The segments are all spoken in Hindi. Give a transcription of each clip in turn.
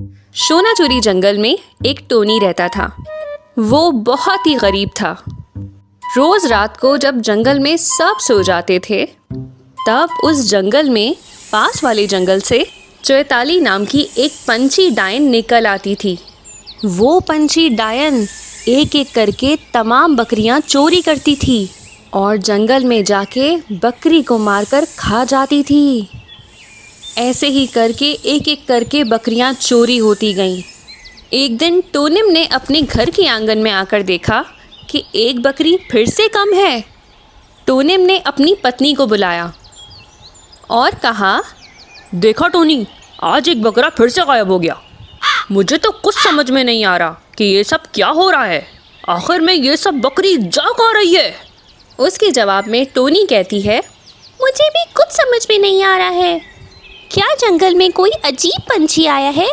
सोनाचुरी जंगल में एक टोनी रहता था। वो बहुत ही गरीब था। रोज रात को जब जंगल में सब सो जाते थे, तब उस जंगल में पास वाले जंगल से चैताली नाम की एक पंछी डायन निकल आती थी। वो पंछी डायन एक एक करके तमाम बकरियां चोरी करती थी और जंगल में जाके बकरी को मारकर खा जाती थी। ऐसे ही करके एक एक करके बकरियां चोरी होती गईं। एक दिन टोनिम ने अपने घर के आंगन में आकर देखा कि एक बकरी फिर से कम है। टोनिम ने अपनी पत्नी को बुलाया और कहा, देखा टोनी, आज एक बकरा फिर से गायब हो गया। मुझे तो कुछ समझ में नहीं आ रहा कि ये सब क्या हो रहा है। आखिर में ये सब बकरी जा कहाँ रही है? उसके जवाब में टोनी कहती है, मुझे भी कुछ समझ में नहीं आ रहा है। क्या जंगल में कोई अजीब पंछी आया है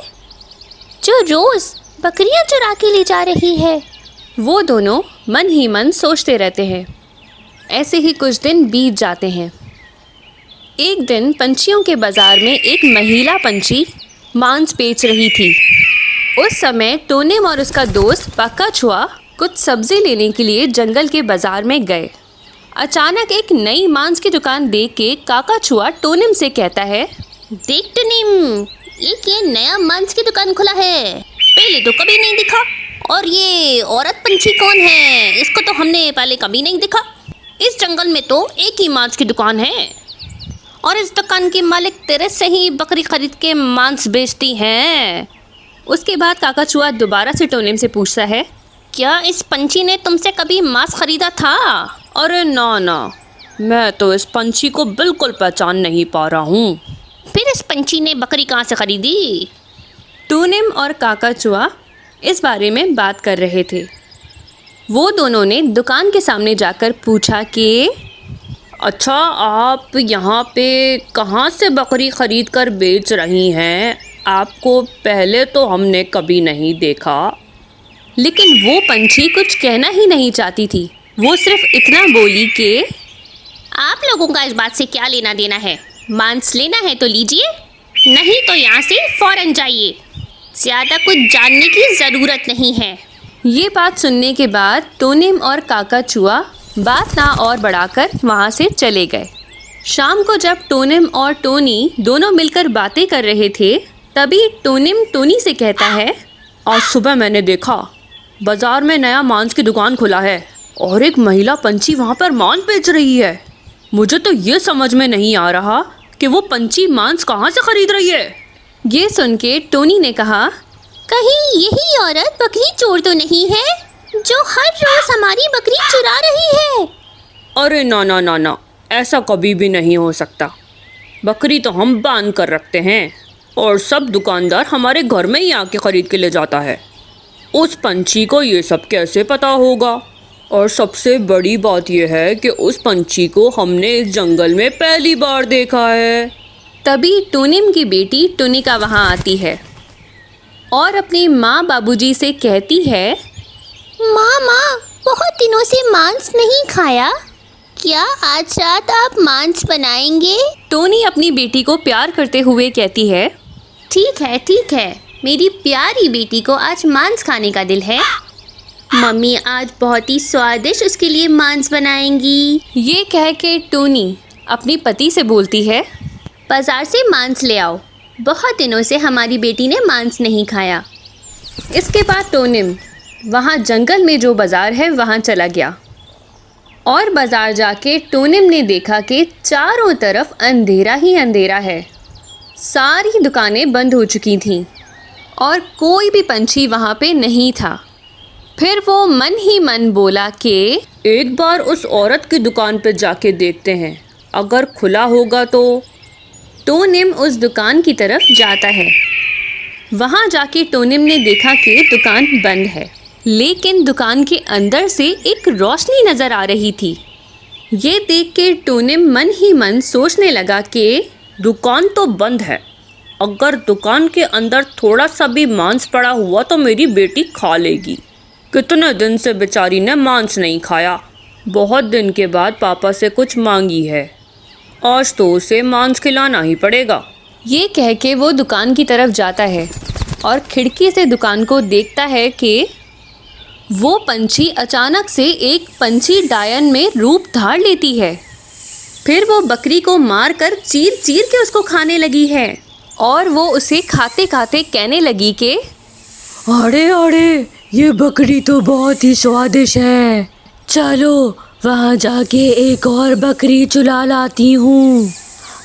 जो रोज बकरियां चुरा के ले जा रही है? वो दोनों मन ही मन सोचते रहते हैं। ऐसे ही कुछ दिन बीत जाते हैं। एक दिन पंछियों के बाजार में एक महिला पंछी मांस बेच रही थी। उस समय टोनिम और उसका दोस्त काकाचुआ कुछ सब्जी लेने के लिए जंगल के बाजार में गए। अचानक एक नई मांस की दुकान देख के काकाचुआ टोनिम से कहता है, देख टोनिम, ये नया मांस की दुकान खुला है, पहले तो कभी नहीं दिखा। और ये औरत पंछी कौन है? इसको तो हमने पहले कभी नहीं देखा। इस जंगल में तो एक ही मांस की दुकान है और इस दुकान की मालिक तेरे से ही बकरी खरीद के मांस बेचती हैं। उसके बाद काकाचुआ दोबारा से टोनिम से पूछता है, क्या इस पंछी ने तुमसे कभी मांस खरीदा था? अरे ना, मैं तो इस पंछी को बिल्कुल पहचान नहीं पा रहा हूँ। फिर इस पंछी ने बकरी कहाँ से खरीदी? टोनिम और काकाचुआ इस बारे में बात कर रहे थे। वो दोनों ने दुकान के सामने जाकर पूछा कि अच्छा, आप यहाँ पे कहाँ से बकरी खरीद कर बेच रही हैं? आपको पहले तो हमने कभी नहीं देखा। लेकिन वो पंछी कुछ कहना ही नहीं चाहती थी। वो सिर्फ इतना बोली कि आप लोगों का इस बात से क्या लेना देना है? मांस लेना है तो लीजिए, नहीं तो यहाँ से फौरन जाइए। ज़्यादा कुछ जानने की ज़रूरत नहीं है। ये बात सुनने के बाद टोनिम और काकाचुआ बात ना और बढ़ाकर वहाँ से चले गए। शाम को जब टोनिम और टोनी दोनों मिलकर बातें कर रहे थे, तभी टोनिम टोनी से कहता है, आज सुबह मैंने देखा बाजार में नया मांस की दुकान खुला है और एक महिला पंछी वहाँ पर मांस बेच रही है। मुझे तो ये समझ में नहीं आ रहा कि वो पंछी मांस कहाँ से खरीद रही है। ये सुन के टोनी ने कहा, कहीं यही औरत बकरी चोर तो नहीं है जो हर रोज हमारी बकरी चुरा रही है? अरे ना, ऐसा कभी भी नहीं हो सकता। बकरी तो हम बांध कर रखते हैं और सब दुकानदार हमारे घर में ही आके ख़रीद के ले जाता है। उस पंछी को ये सब कैसे पता होगा? और सबसे बड़ी बात यह है कि उस पंछी को हमने इस जंगल में पहली बार देखा है। तभी टोनिम की बेटी टुनिका वहाँ आती है और अपनी माँ बाबूजी से कहती है, माँ, बहुत दिनों से मांस नहीं खाया, क्या आज रात आप मांस बनाएंगे? टोनी अपनी बेटी को प्यार करते हुए कहती है, ठीक है, मेरी प्यारी बेटी को आज मांस खाने का दिल है। मम्मी आज बहुत ही स्वादिष्ट उसके लिए मांस बनाएंगी। ये कह के टोनी अपनी पति से बोलती है, बाजार से मांस ले आओ, बहुत दिनों से हमारी बेटी ने मांस नहीं खाया। इसके बाद टोनिम वहाँ जंगल में जो बाज़ार है वहाँ चला गया और बाज़ार जाके टोनिम ने देखा कि चारों तरफ अंधेरा ही अंधेरा है। सारी दुकानें बंद हो चुकी थीं और कोई भी पंछी वहाँ पे नहीं था। फिर वो मन ही मन बोला कि एक बार उस औरत की दुकान पे जाके देखते हैं, अगर खुला होगा तो। टोनिम उस दुकान की तरफ जाता है। वहाँ जाके टोनिम ने देखा कि दुकान बंद है, लेकिन दुकान के अंदर से एक रोशनी नज़र आ रही थी। ये देख के टोनिम मन ही मन सोचने लगा कि दुकान तो बंद है, अगर दुकान के अंदर थोड़ा सा भी मांस पड़ा हुआ तो मेरी बेटी खा लेगी। कितने दिन से बेचारी ने मांस नहीं खाया। बहुत दिन के बाद पापा से कुछ मांगी है, आज तो उसे मांस खिलाना ही पड़ेगा। ये कह के वो दुकान की तरफ जाता है और खिड़की से दुकान को देखता है कि वो पंछी अचानक से एक पंछी डायन में रूप धार लेती है। फिर वो बकरी को मारकर चीर चीर के उसको खाने लगी है और वो उसे खाते खाते कहने लगी कि अरे अरे, ये बकरी तो बहुत ही स्वादिष्ट है। चलो वहाँ जाके एक और बकरी चुरा लाती हूँ।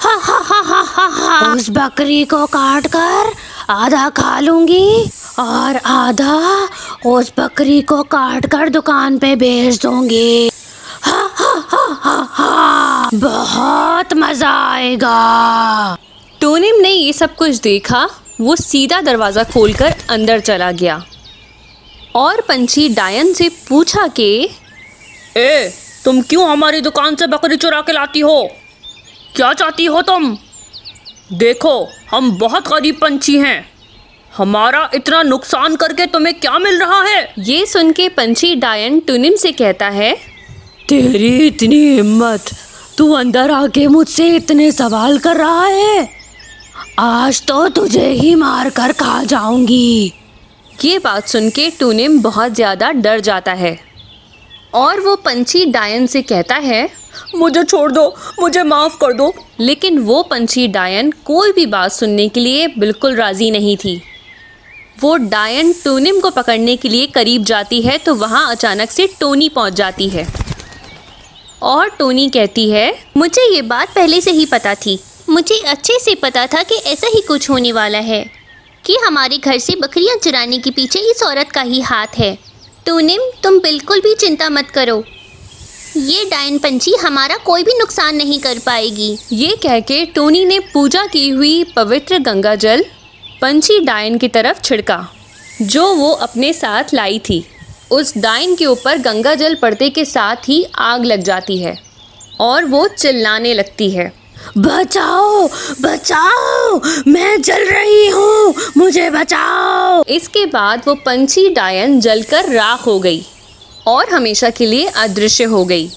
हा हा हा हा हा हा। उस बकरी को काट कर आधा खा लूंगी और आधा उस बकरी को काट कर दुकान पे बेच दूंगी। हा हा हा हा हा, बहुत मजा आएगा। टोनिम ने ये सब कुछ देखा। वो सीधा दरवाज़ा खोलकर अंदर चला गया और पंछी डायन से पूछा कि ए, तुम क्यों हमारी दुकान से बकरी चुरा के लाती हो? क्या चाहती हो तुम? देखो, हम बहुत गरीब पंछी हैं। हमारा इतना नुकसान करके तुम्हें क्या मिल रहा है? ये सुन के पंछी डायन टोनिम से कहता है, तेरी इतनी हिम्मत, तू अंदर आके मुझसे इतने सवाल कर रहा है? आज तो तुझे ही मार कर खा जाऊंगी। ये बात सुन के टोनिम बहुत ज़्यादा डर जाता है और वो पंछी डायन से कहता है, मुझे छोड़ दो, मुझे माफ़ कर दो। लेकिन वो पंछी डायन कोई भी बात सुनने के लिए बिल्कुल राज़ी नहीं थी। वो डायन टोनिम को पकड़ने के लिए करीब जाती है तो वहाँ अचानक से टोनी पहुँच जाती है और टोनी कहती है, मुझे ये बात पहले से ही पता थी। मुझे अच्छे से पता था कि ऐसा ही कुछ होने वाला है, कि हमारे घर से बकरियां चुराने के पीछे इस औरत का ही हाथ है। टोनिम, तुम बिल्कुल भी चिंता मत करो। ये डायन पंछी हमारा कोई भी नुकसान नहीं कर पाएगी। ये कह के टोनी ने पूजा की हुई पवित्र गंगा जल पंछी डायन की तरफ छिड़का जो वो अपने साथ लाई थी। उस डायन के ऊपर गंगा जल पड़ते के साथ ही आग लग जाती है और वो चिल्लाने लगती है, बचाओ बचाओ, मैं जल रही हूँ, मुझे बचाओ। इसके बाद वो पंछी डायन जलकर राख हो गई और हमेशा के लिए अदृश्य हो गई।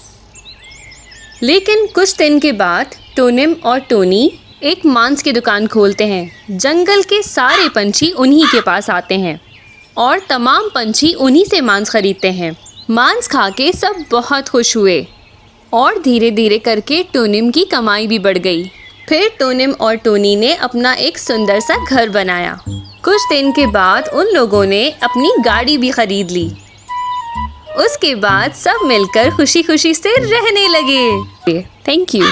लेकिन कुछ दिन के बाद टोनिम और टोनी एक मांस की दुकान खोलते हैं। जंगल के सारे पंछी उन्हीं के पास आते हैं और तमाम पंछी उन्हीं से मांस खरीदते हैं। मांस खा के सब बहुत खुश हुए और धीरे धीरे करके टोनिम की कमाई भी बढ़ गई। फिर टोनिम और टोनी ने अपना एक सुंदर सा घर बनाया। कुछ दिन के बाद उन लोगों ने अपनी गाड़ी भी खरीद ली। उसके बाद सब मिलकर खुशी खुशी से रहने लगे। Thank you.